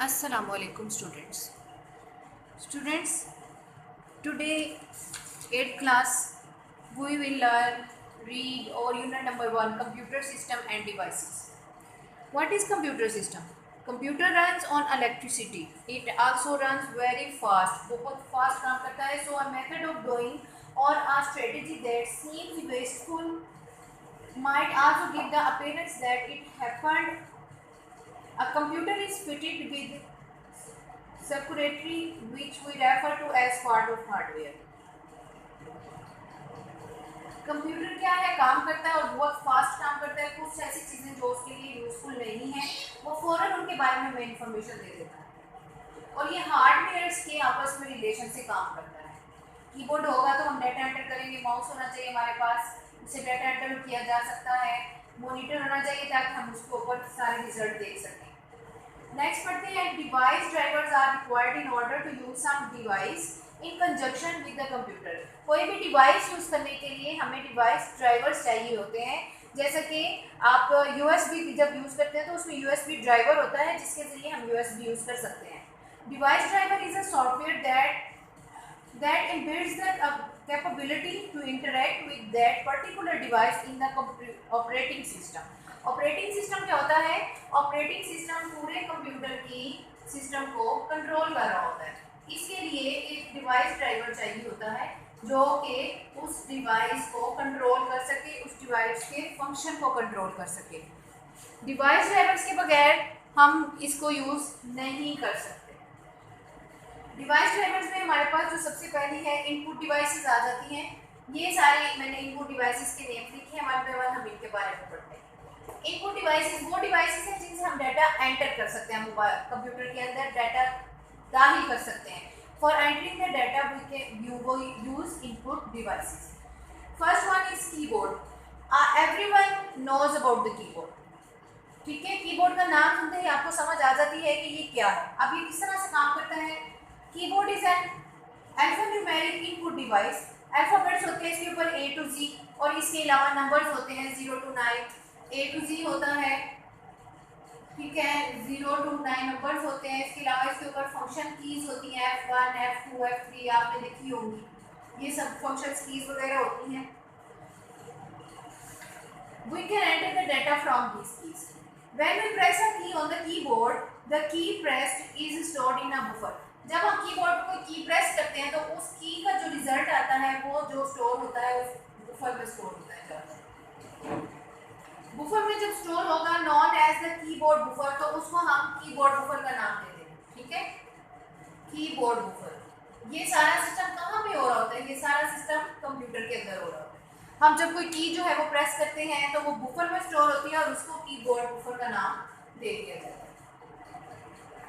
Assalamualaikum students. Students, today 8th class we will learn, read or unit number 1 computer system and devices. What is computer system? Computer runs on electricity. It also runs very fast. बहुत fast काम करता है. So a method of doing or a strategy that seems wasteful might also give the appearance that it happened. A computer is fitted with circuitry which we refer to as part of hardware. Computer क्या है, काम करता है और बहुत fast काम करता है. कुछ ऐसी चीज़ें जो उसके लिए यूजफुल नहीं है वो फौरन उनके बारे में हमें इंफॉर्मेशन दे देता है. और ये हार्डवेयर्स के आपस में रिलेशन से काम करता है. कीबोर्ड होगा तो हम डाटा एंटर करेंगे, माउस होना चाहिए हमारे पास, उससे डाटा एंटर किया जा सकता है, मॉनिटर होना चाहिए ताकि हम उसके ऊपर सारे रिजल्ट देख सकें. नेक्स्ट पढ़ते हैं. Device drivers are required in order to use some device in conjunction with the computer. कोई भी डिवाइस यूज करने के लिए हमें डिवाइस ड्राइवर्स चाहिए होते हैं. जैसे कि आप यूएसबी जब यूज करते हैं तो उसमें यूएसबी ड्राइवर होता है जिसके जरिए हम यूएसबी यूज कर सकते हैं. Device driver is a software that embeds the capability to interact with that particular device in the operating system. Operating system क्या होता है? ऑपरेटिंग सिस्टम पूरे कंप्यूटर की सिस्टम को कंट्रोल कर रहा होता है. इसके लिए एक डिवाइस ड्राइवर चाहिए होता है जो कि उस डिवाइस को कंट्रोल कर सके, उस डिवाइस के फंक्शन को कंट्रोल कर सके. डिवाइस ड्राइवर्स के बगैर हम इसको यूज नहीं कर सकते. डिवाइस ड्राइवर्स में हमारे पास जो सबसे पहली है इनपुट डिवाइसेस आ जाती हैं. ये सारे मैंने इनपुट डिवाइसेस के नेम लिखे हैं, वन बाय वन हम इनके बारे में पढ़ते हैं. इनपुट डिवाइसेस वो डिवाइसेस हैं जिनसे हम डाटा एंटर कर सकते हैं, मोबाइल कंप्यूटर के अंदर डाटा दाखिल कर सकते हैं. For entering the data we can use input devices. First one is keyboard. Everyone knows about the keyboard. ठीक है, कीबोर्ड का नाम सुनते ही आपको समझ आ जाती है कि ये क्या है. अब ये किस तरह से काम करता है? Keyboard is an alphanumeric input device. Alphabets होते हैं इसके ऊपर A to Z और इसके अलावा नंबर्स होते हैं 0 to 9. A to Z होता है, ठीक है, 0 to 9 नंबर्स होते हैं. इसके अलावा इसके ऊपर फंक्शन कीज होती हैं F1, F2, F3 आपने देखी होंगी. ये सब फंक्शन कीज वगैरह होती हैं. We can enter the data from these keys. When we press a key on the keyboard, the key pressed is stored in a buffer. जब हम कीबोर्ड पर कोई की प्रेस करते हैं तो उस की का जो रिजल्ट आता है वो जो स्टोर होता है उस बुफर में स्टोर होता है. बुफर में जब स्टोर होगा known as the keyboard buffer, तो उसको हम कीबोर्ड बुफर का नाम दे देंगे. ठीक है, कीबोर्ड बुफर. ये सारा सिस्टम कहाँ पे हो रहा होता है? ये सारा सिस्टम कंप्यूटर के अंदर हो रहा होता है. हम जब कोई की जो है वो प्रेस करते हैं तो वो बुफर में स्टोर होती है और उसको कीबोर्ड बुफर का नाम दे दिया जाता है.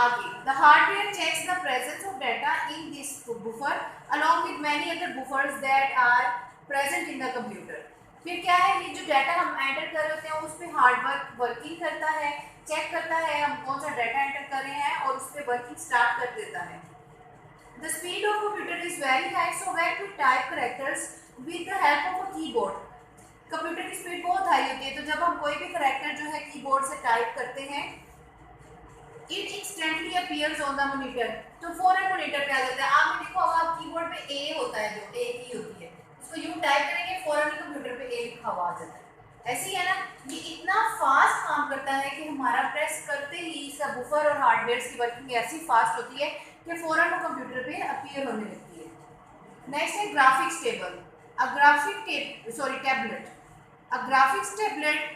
आगे, the hardware checks the presence of data in this buffer along with many other buffers that are present in the computer. फिर क्या है, ये जो डाटा हम एंटर कर रहे होते हैं उस पे हार्डवेयर वर्किंग करता है, चेक करता है हम कौन सा डाटा एंटर कर रहे हैं और उस पे वर्किंग स्टार्ट कर देता है. The speed of computer is very high, so when we type characters with the help of a keyboard, computer की स्पीड बहुत हाई होती है. तो जब हम कोई भी करैक्टर जो है कीबोर्ड से टाइप करते हैं it instantly appears on the monitor. तो फौरन मॉनिटर पे आ जाता है. आपने देखा होगा कीबोर्ड पे A होता है, जो A की होती है, उसको यूं टाइप करेंगे फौरन कंप्यूटर पे A लिखा हुआ आ जाता है. ऐसे ही है ना, ये इतना फास्ट काम करता है कि हमारा प्रेस करते ही इसका बुफर और हार्डवेयर की वर्किंग ऐसी फास्ट होती है कि फौरन वो कंप्यूटर पे अपीयर होने लगती है. नेक्स्ट है ग्राफिक्स टेबल. टैबलेट. अ ग्राफिक्स टैबलेट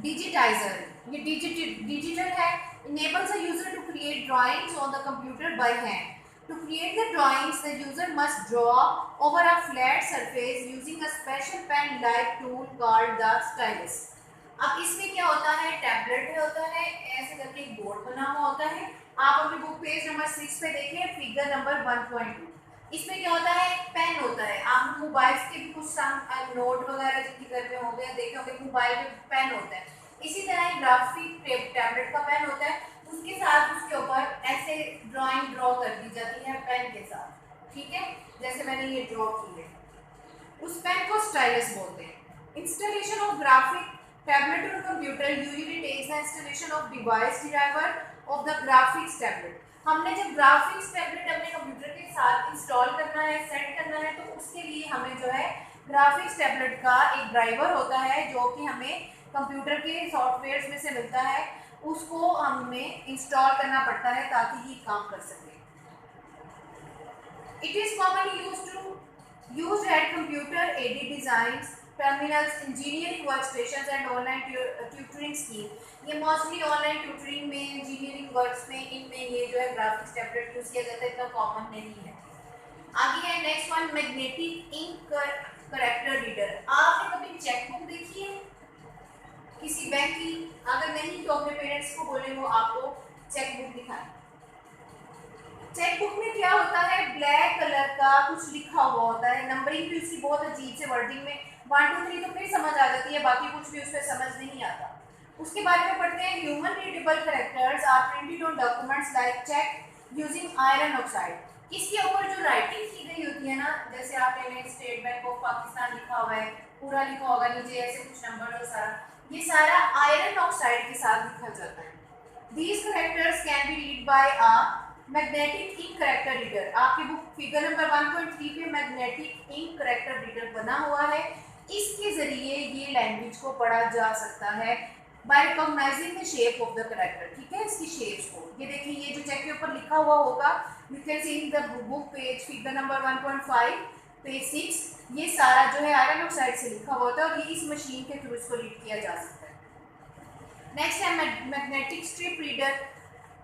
डिजिटाइजर, ये डिजिटल है, enables a user to create drawings on the computer by hand. To create the drawings, the user must draw over a flat surface using a special pen-like tool called the stylus. अब इसमें क्या होता है, tablet है होता है, ऐसे करके एक बोर्ड बना हुआ होता है. आप अपनी बुक पेज नंबर 6 पे देखें, फिगर नंबर 1.2. इसमें क्या होता है, पेन होता है. आप मोबाइल के भी कुछ नोट वगैरह जिनके घर में होंगे देखे होंगे, मोबाइल में पेन होता है. इसी तरह ग्राफिक टैबलेट का पेन होता है, उसके साथ उसके ऊपर ऐसे ड्राइंग ड्रॉ कर दी जाती है पेन के साथ. ठीक है, जैसे मैंने ये ड्रॉ की है, उस पेन को स्टाइलस बोलते हैं. इंस्टॉलेशन ऑफ ग्राफिक टैबलेट और computer usually takes the installation of device driver of the graphics tablet. हमने जब ग्राफिक्स टैबलेट अपने कंप्यूटर के साथ इंस्टॉल करना है, सेट करना है, तो उसके लिए हमें जो है ग्राफिक्स टैबलेट का एक ड्राइवर होता है जो कि हमें कंप्यूटर के सॉफ्टवेयर में से मिलता है, उसको हमें इंस्टॉल करना पड़ता है ताकि ये काम कर सके। It is commonly used at computer aided designs, terminals, engineering workstations and online tutoring scheme। ये मोस्टली ऑनलाइन ट्यूटरिंग में, इंजीनियरिंग वर्क्स में, इनमें ये जो है ग्राफिक्स टैबलेट यूज किया जाता है, इतना कॉमन नहीं है। आगे है next one, magnetic ink character reader. आपने कभी चेकबुक देखी है किसी बैंक की? अगर नहीं तो अपने पेरेंट्स को बोले वो आपको चेकबुक दिखाएं। चेकबुक में क्या होता है, ब्लैक कलर का कुछ लिखा हुआ होता है, नंबरिंग भी उसकी बहुत अजीब से वर्डिंग में 1 2 3 तो फिर समझ आ जाती है, बाकी कुछ भी उसमें समझ नहीं आता। उसके बारे में पढ़ते हैं, human readable characters are printed on documents like cheque using iron oxide. इसके ऊपर जो राइटिंग की गई होती है ना, जैसे आपने स्टेट बैंक ऑफ पाकिस्तान लिखा हुआ है, पूरा लिखा होगा, नीचे ऐसे कुछ नंबर और सारा, ये सारा आयरन ऑक्साइड के साथ लिखा जाता है। These characters can be read by a magnetic ink character reader. आपकी बुक फिगर नंबर 1.3 पे मैग्नेटिक इंक करेक्टर रीडर बना हुआ है। इसके जरिए ये लैंग्वेज को पढ़ा जा सकता है by recognising the shape of the character. ठीक है, इसकी शेप्स को ये देखिए, ये जो चेक के ऊपर लिखा हुआ होगा, you can see in the book page figure number 1.5 page 6, ये सारा जो है आयरन ऑक्साइड से लिखा हुआ होता है और ये इस मशीन के थ्रू इसको रीड किया जा सकता है। नेक्स्ट है magnetic strip reader.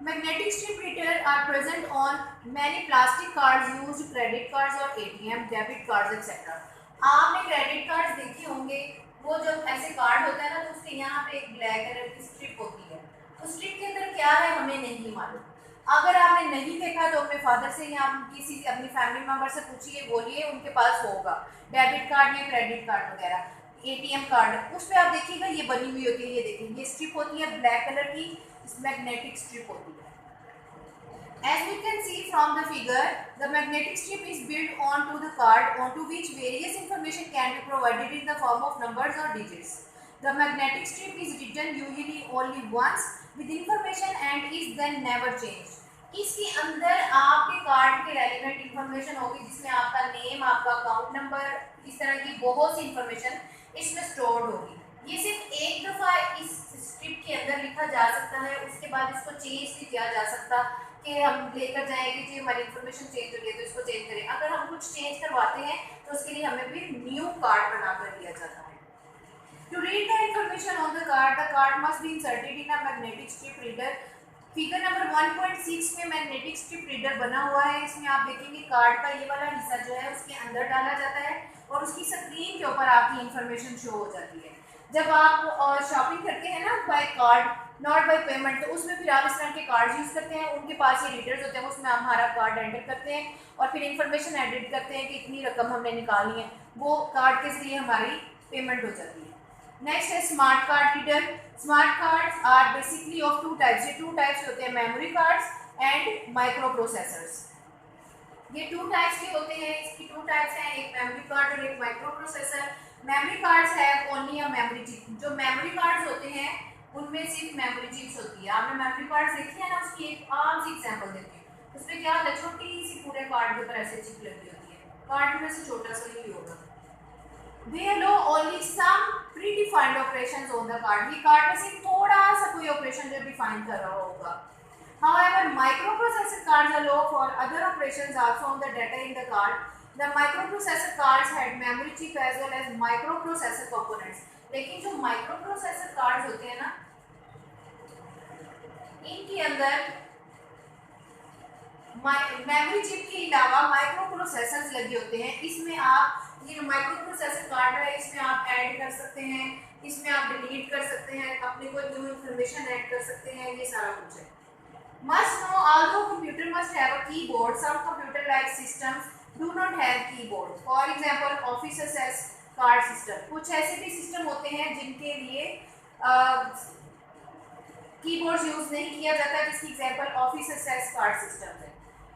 Magnetic strip reader are present on many plastic cards used, credit cards और ATM, debit cards etc। आपने क्रेडिट कार्ड्स देखे होंगे, वो जब ऐसे कार्ड होता है ना, तो उसके यहाँ पे एक ब्लैक कलर की स्ट्रिप होती है। उस स्ट्रिप के अंदर क्या है हमें नहीं मालूम। अगर आपने नहीं देखा तो अपने फादर से या किसी अपनी फैमिली मेम्बर से पूछिए, बोलिए, उनके पास होगा डेबिट कार्ड या क्रेडिट कार्ड वगैरह, ATM कार्ड, उस पर आप देखिएगा ये बनी हुई होती है। ये देखिए, ये स्ट्रिप होती है ब्लैक कलर की, मैग्नेटिक स्ट्रिप होती है। As we can see from the figure, the magnetic strip is built onto the card, onto which various information can be provided in the form of numbers or digits. The magnetic strip is written usually only once with information and is then never changed. इसके अंदर आपके card के relevant information होगी, जिसमें आपका name, आपका account number, इस तरह की बहुत सी इंफॉर्मेशन इसमें स्टोर्ड होगी। ये सिर्फ एक दफ़ा इस स्ट्रिप के अंदर लिखा जा सकता है, उसके बाद इसको चेंज नहीं किया जा सकता कि हम लेकर जाएंगे जी हमारी इंफॉर्मेशन चेंज हो गई है तो इसको चेंज करें। अगर हम कुछ चेंज करवाते हैं तो उसके लिए हमें फिर न्यू कार्ड बनाकर दिया जाता है। To read the information on the card must be inserted in a magnetic strip reader. Figure number 1.6 में मैग्नेटिक स्ट्रिप रीडर बना हुआ है। इसमें आप देखेंगे कार्ड का ये वाला हिस्सा जो है उसके अंदर डाला जाता है और उसकी स्क्रीन के ऊपर आपकी इंफॉर्मेशन शो हो जाती है। जब आप शॉपिंग करते हैं ना by card, not by payment, तो उसमें फिर आप इस तरह के कार्ड यूज़ करते हैं, उनके पास ये रीडर्स होते हैं, उसमें आप हमारा कार्ड एंटर करते हैं और फिर इंफॉर्मेशन एडिट करते हैं कि इतनी रकम हमने निकालनी है, वो कार्ड के जरिए हमारी पेमेंट हो जाती है। नेक्स्ट है smart card reader. Smart cards are basically of two types. ये टू टाइप्स होते हैं, memory cards and microprocessors. ये टू टाइप्स के होते हैं, इसकी टू टाइप्स हैं, एक मेमोरी कार्ड और एक माइक्रो प्रोसेसर। मेमोरी कार्ड्स है ओनली अ मेमोरी चिप। जो मेमोरी कार्ड्स होते हैं उनमें सिर्फ मेमोरी चिप्स होती है। आपने मेमोरी कार्ड्स देखी है ना, उसकी एक आम सी एग्जांपल देती हूँ। उसमें क्या होता है, छोटी सी पूरे कार्ड के ऊपर ऐसे चिप लगी होती है, कार्ड में से छोटा सा ही होगा। They allow only some predefined operations on the card। ये कार्ड में सिर्फ थोड़ा सा कोई ऑपरेशन जो डिफाइन कर रहा होगा। However, microprocessor cards allow for other operations also on the data in the card। The microprocessor cards had memory chip as well as microprocessor components। लेकिन जो microprocessor cards होते हैं ना, इनके अंदर मेमोरी चिप के अलावा माइक्रो प्रोसेसर्स लगे होते हैं। इसमें आप ये माइक्रो प्रोसेसर कार्ड है, इसमें आप ऐड कर सकते हैं, इसमें आप डिलीट कर सकते हैं, अपनी कोई न्यू इंफॉर्मेशन ऐड कर सकते हैं, ये सारा कुछ है। Must know although computer must have a keyboard, some computer like systems do not have keyboard. For example office access card system. कुछ ऐसे भी सिस्टम होते हैं जिनके लिए कीबोर्ड यूज नहीं किया जाता, जिसकी example office access card system है।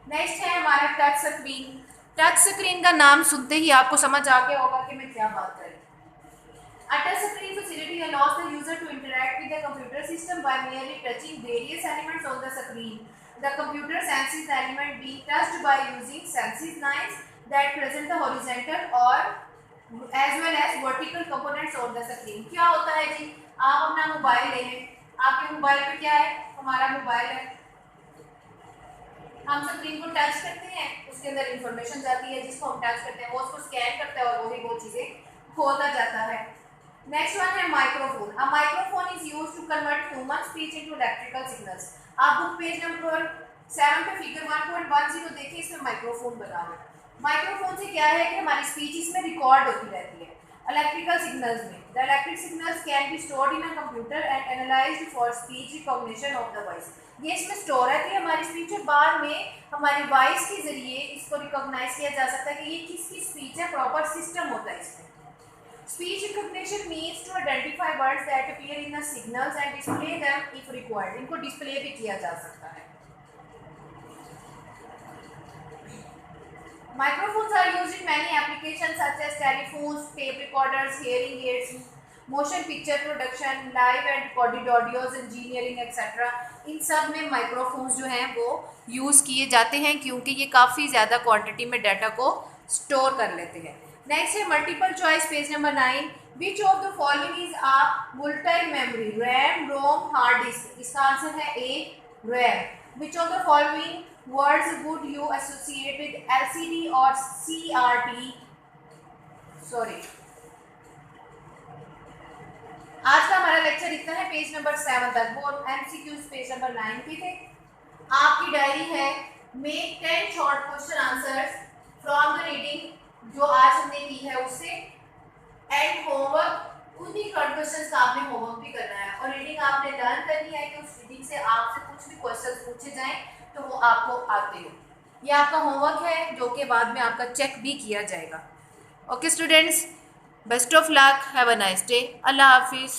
नेक्स्ट है हमारा टच स्क्रीन। टच स्क्रीन का नाम सुनते ही आपको समझ आ गया होगा कि मैं क्या बात कर रही हूँ। A touch screen facility allows the user to interact with the computer system by merely touching various elements on the screen. The computer senses the element being touched by using senses lines that present the horizontal or as well as vertical components on the screen. क्या होता है जी, आप अपना mobile ले लें, आपके mobile पे क्या है, हमारा मोबाइल है, हम स्क्रीन को टच करते हैं, उसके अंदर इंफॉर्मेशन जाती है जिसको हम टच करते हैं, वो उसको स्कैन करता है और वही वो चीज़ें खोलता जाता है। नेक्स्ट वन है microphone. A microphone is used to convert human speech into electrical signals. आप बुक पेज नंबर 7 पे फिगर 1.10 देखिए, इसमें माइक्रोफोन बना हुआ है। माइक्रोफोन से क्या है कि हमारी स्पीच इसमें रिकॉर्ड होती रहती है इलेक्ट्रिकल सिग्नल्स में। The electric signals can be stored in a computer and analysed for speech recognition of the voice. ये इसमें स्टोर रहती है हमारी स्पीच है, बाद में हमारी वॉइस के जरिए इसको रिकॉग्नाइज किया जा सकता है कि ये किसकी स्पीच है, प्रॉपर सिस्टम होता है इसमें। Speech recognition means to identify words that appear in the signals and display them if required. इनको डिस्प्ले भी किया जा सकता है। Microphones are used in many applications such as telephones, tape recorders, hearing aids, motion picture production, live and recorded audios, engineering etc. इन सब में microphones जो हैं वो यूज़ किए जाते हैं क्योंकि ये काफ़ी ज़्यादा क्वांटिटी में डाटा को स्टोर कर लेते हैं। नेक्स्ट है multiple choice, page number 9। Which of the following is a volatile memory, RAM, ROM, hard disk. इसका आंसर है A, RAM. Which of the following words would you associate with LCD और CRT? Sorry, आज का हमारा lecture इतना है, page number 7 तक। वो एमसीक्यूज पेज नंबर 9 पे थे। आपकी डायरी है make 10 short question answers from the reading जो आज हमने की है उससे, एंड होमवर्क उन्हीं शॉर्ट क्वेश्चंस का आपने होमवर्क भी करना है और रीडिंग आपने लर्न करनी है कि उस रीडिंग से आपसे कुछ भी क्वेश्चंस पूछे जाएं तो वो आपको आते हो। ये आपका होमवर्क है जो कि बाद में आपका चेक भी किया जाएगा। Okay students, best of luck, have a nice day, अल्लाह हाफिज़।